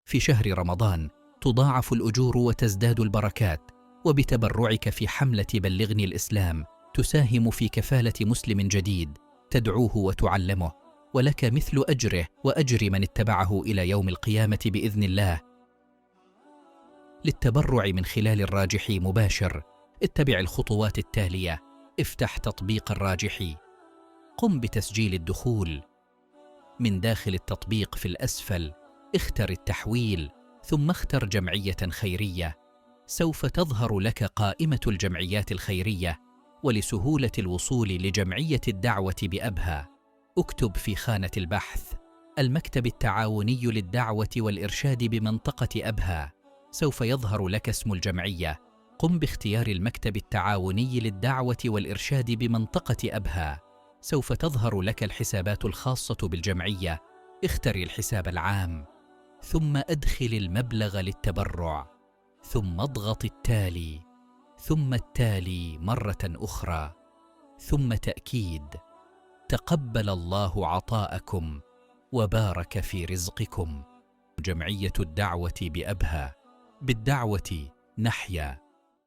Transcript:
في شهر رمضان تضاعف الأجور وتزداد البركات، وبتبرعك في حملة بلغني الإسلام تساهم في كفالة مسلم جديد تدعوه وتعلمه، ولك مثل أجره وأجر من اتبعه إلى يوم القيامة بإذن الله. للتبرع من خلال الراجحي مباشر اتبع الخطوات التالية. افتح تطبيق الراجحي. قم بتسجيل الدخول. من داخل التطبيق في الأسفل اختر التحويل، ثم اختر جمعية خيرية. سوف تظهر لك قائمة الجمعيات الخيرية، ولسهولة الوصول لجمعية الدعوة بأبها اكتب في خانة البحث المكتب التعاوني للدعوة والإرشاد بمنطقة أبها. سوف يظهر لك اسم الجمعية. قم باختيار المكتب التعاوني للدعوة والإرشاد بمنطقة أبها. سوف تظهر لك الحسابات الخاصة بالجمعية. اختر الحساب العام، ثم أدخل المبلغ للتبرع، ثم اضغط التالي، ثم التالي مرة أخرى، ثم تأكيد. تقبل الله عطاءكم وبارك في رزقكم. جمعية الدعوة بأبها. بالدعوة نحيا.